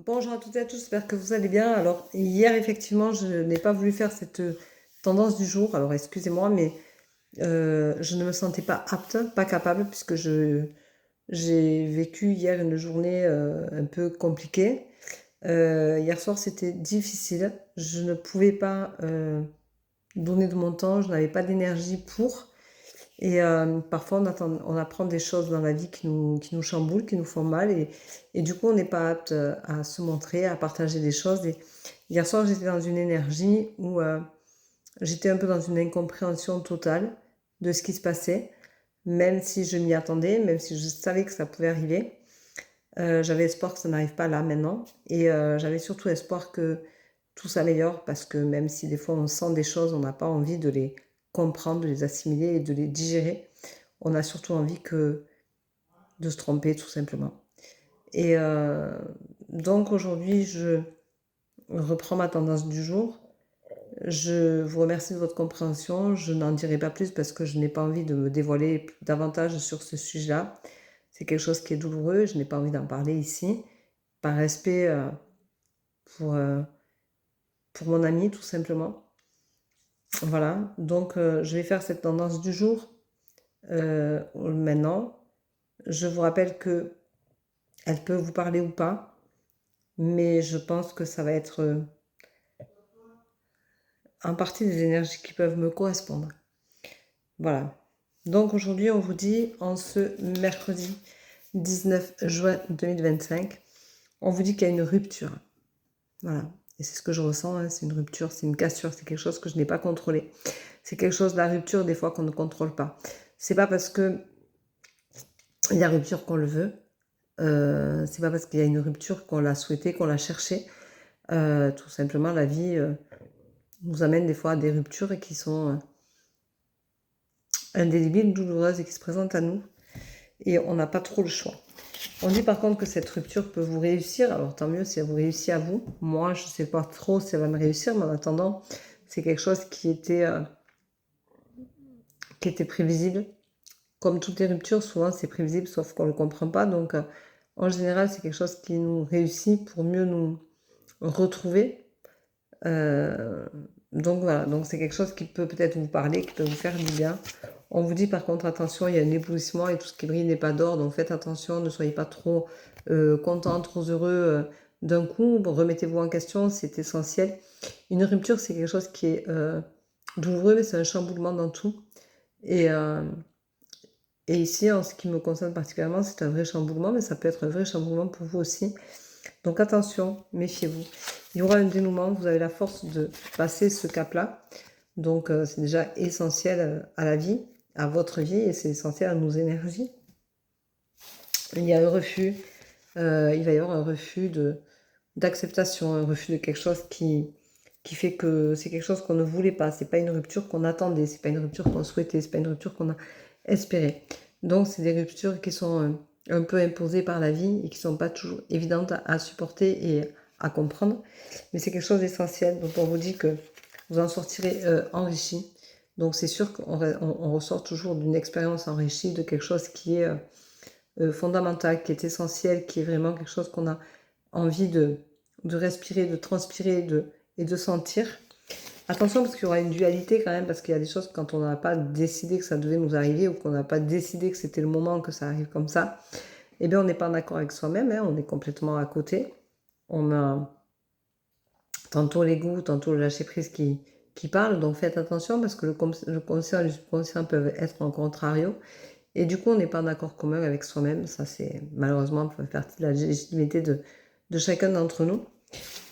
Bonjour à toutes et à tous, j'espère que vous allez bien. Alors, hier, effectivement, je n'ai pas voulu faire cette tendance du jour. Alors, excusez-moi, mais je ne me sentais pas apte, pas capable, puisque j'ai vécu hier une journée un peu compliquée. Hier soir, c'était difficile. Je ne pouvais pas donner de mon temps, je n'avais pas d'énergie pour. Et parfois, on apprend des choses dans la vie qui nous chamboulent, qui nous font mal. Et du coup, on n'est pas apte à se montrer, à partager des choses. Et hier soir, j'étais dans une énergie où j'étais un peu dans une incompréhension totale de ce qui se passait, même si je m'y attendais, même si je savais que ça pouvait arriver. J'avais espoir que ça n'arrive pas là maintenant. Et j'avais surtout espoir que tout s'améliore parce que même si des fois on sent des choses, on n'a pas envie de les comprendre, de les assimiler et de les digérer. On a surtout envie de se tromper tout simplement. Et donc aujourd'hui, je reprends ma tendance du jour. Je vous remercie de votre compréhension. Je n'en dirai pas plus parce que je n'ai pas envie de me dévoiler davantage sur ce sujet-là. C'est quelque chose qui est douloureux. Je n'ai pas envie d'en parler ici. Par respect pour, euh, pour mon ami, tout simplement. Voilà. Donc, je vais faire cette tendance du jour maintenant. Je vous rappelle que elle peut vous parler ou pas, mais je pense que ça va être en partie des énergies qui peuvent me correspondre. Voilà. Donc aujourd'hui, on vous dit, en ce mercredi 19 juin 2025, on vous dit qu'il y a une rupture. Voilà. Et c'est ce que je ressens, hein, c'est une rupture, c'est une cassure, c'est quelque chose que je n'ai pas contrôlé. C'est quelque chose, la rupture, des fois, qu'on ne contrôle pas. C'est pas parce que il y a rupture qu'on le veut. C'est pas parce qu'il y a une rupture qu'on l'a souhaité, qu'on l'a cherché. Tout simplement, la vie nous amène des fois à des ruptures qui sont indélébiles, douloureuses et qui se présentent à nous. Et on n'a pas trop le choix. On dit par contre que cette rupture peut vous réussir. Alors tant mieux si elle vous réussit à vous. Moi, je ne sais pas trop si elle va me réussir, mais en attendant, c'est quelque chose qui était prévisible. Comme toutes les ruptures, souvent c'est prévisible, sauf qu'on ne le comprend pas. Donc en général, c'est quelque chose qui nous réussit pour mieux nous retrouver. Donc voilà, donc c'est quelque chose qui peut peut-être vous parler, qui peut vous faire du bien. On vous dit par contre attention, il y a un éblouissement et tout ce qui brille n'est pas d'or, donc faites attention, ne soyez pas trop content, trop heureux d'un coup. Bon, remettez-vous en question, c'est essentiel. Une rupture, c'est quelque chose qui est douloureux, mais c'est un chamboulement dans tout. Et, ici, en ce qui me concerne particulièrement, c'est un vrai chamboulement, mais ça peut être un vrai chamboulement pour vous aussi. Donc attention, méfiez-vous. Il y aura un dénouement, vous avez la force de passer ce cap-là. Donc c'est déjà essentiel à la vie, à votre vie, et c'est essentiel à nos énergies. Il y a un refus, il va y avoir un refus d'acceptation, un refus de quelque chose qui fait que c'est quelque chose qu'on ne voulait pas. C'est pas une rupture qu'on attendait, c'est pas une rupture qu'on souhaitait, c'est pas une rupture qu'on a espérée. Donc c'est des ruptures qui sont un peu imposées par la vie et qui sont pas toujours évidentes à supporter et à comprendre. Mais c'est quelque chose d'essentiel. Donc on vous dit que vous en sortirez enrichi. Donc c'est sûr qu'on ressort toujours d'une expérience enrichie, de quelque chose qui est fondamental, qui est essentiel, qui est vraiment quelque chose qu'on a envie de respirer, de transpirer et de sentir. Attention parce qu'il y aura une dualité quand même, parce qu'il y a des choses quand on n'a pas décidé que ça devait nous arriver ou qu'on n'a pas décidé que c'était le moment que ça arrive comme ça, eh bien on n'est pas en accord avec soi-même, hein, on est complètement à côté. On a tantôt l'ego, tantôt le lâcher-prise qui parle, donc faites attention parce que le conscient et le subconscient peuvent être en contrario. Et du coup, on n'est pas en accord commun avec soi-même. Ça, c'est malheureusement fait partie de la légitimité de chacun d'entre nous.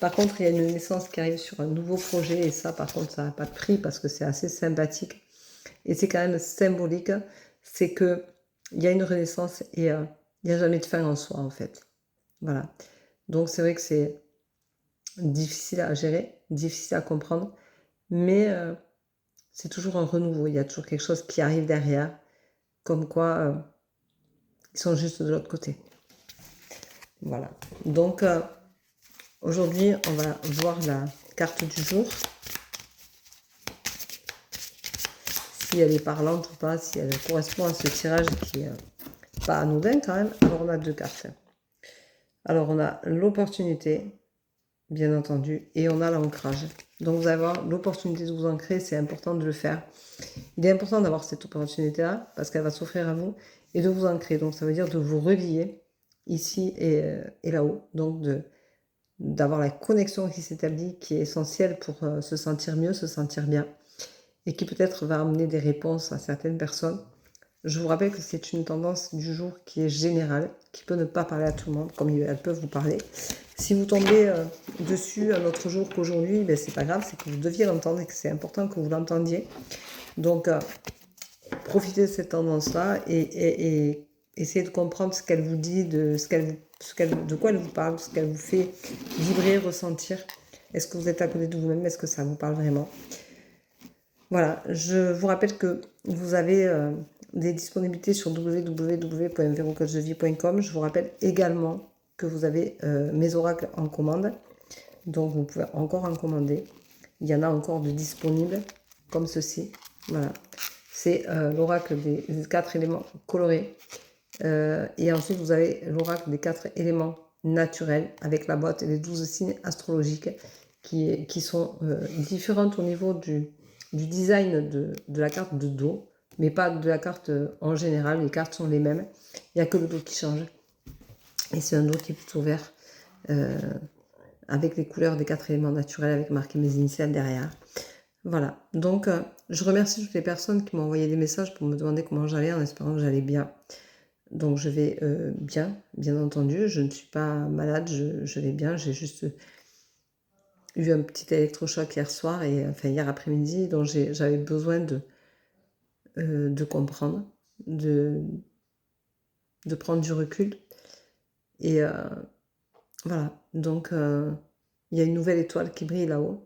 Par contre, il y a une naissance qui arrive sur un nouveau projet. Et ça, par contre, ça n'a pas de prix parce que c'est assez sympathique. Et c'est quand même symbolique. C'est qu'il y a une renaissance et il n'y a jamais de fin en soi, en fait. Voilà. Donc, c'est vrai que c'est difficile à gérer, difficile à comprendre. Mais c'est toujours un renouveau. Il y a toujours quelque chose qui arrive derrière. Comme quoi... ils sont juste de l'autre côté. Voilà. Donc, aujourd'hui, on va voir la carte du jour. Si elle est parlante ou pas, si elle correspond à ce tirage qui est pas anodin quand même. Alors, on a deux cartes. Alors, on a l'opportunité, bien entendu, et on a l'ancrage. Donc, vous allez avoir l'opportunité de vous ancrer, c'est important de le faire. Il est important d'avoir cette opportunité-là, parce qu'elle va s'offrir à vous, et de vous ancrer. Donc, ça veut dire de vous relier ici et là-haut. Donc, d'avoir la connexion qui s'établit, qui est essentielle pour se sentir mieux, se sentir bien, et qui peut-être va amener des réponses à certaines personnes. Je vous rappelle que c'est une tendance du jour qui est générale, qui peut ne pas parler à tout le monde, comme elles peuvent vous parler. Si vous tombez dessus un autre jour qu'aujourd'hui, ben, c'est pas grave, c'est que vous deviez l'entendre et que c'est important que vous l'entendiez. Donc, profitez de cette tendance-là et essayez de comprendre ce qu'elle vous dit, de quoi elle vous parle, ce qu'elle vous fait vibrer, ressentir. Est-ce que vous êtes à côté de vous-même? Est-ce que ça vous parle vraiment? Voilà, je vous rappelle que vous avez des disponibilités sur www.verocoachdevie.com. Je vous rappelle également que vous avez mes oracles en commande. Donc, vous pouvez encore en commander. Il y en a encore de disponibles, comme ceci. Voilà. C'est l'oracle des 4 éléments colorés. Et ensuite, vous avez l'oracle des 4 éléments naturels avec la boîte et les 12 signes astrologiques qui sont différentes au niveau du design de la carte de dos, mais pas de la carte en général. Les cartes sont les mêmes. Il n'y a que le dos qui change. Et c'est un dos qui est plutôt vert. Avec les couleurs des 4 éléments naturels, avec marqué mes initiales derrière. Voilà, donc je remercie toutes les personnes qui m'ont envoyé des messages pour me demander comment j'allais, en espérant que j'allais bien. Donc je vais bien entendu, je ne suis pas malade, je vais bien, j'ai juste eu un petit électrochoc hier soir, enfin hier après-midi, dont j'avais besoin de comprendre, de prendre du recul. Et voilà, donc il y a une nouvelle étoile qui brille là-haut.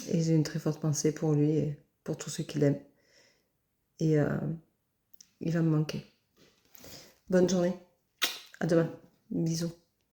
Et j'ai une très forte pensée pour lui et pour tous ceux qui l'aiment. Et il va me manquer. Bonne journée. À demain. Bisous.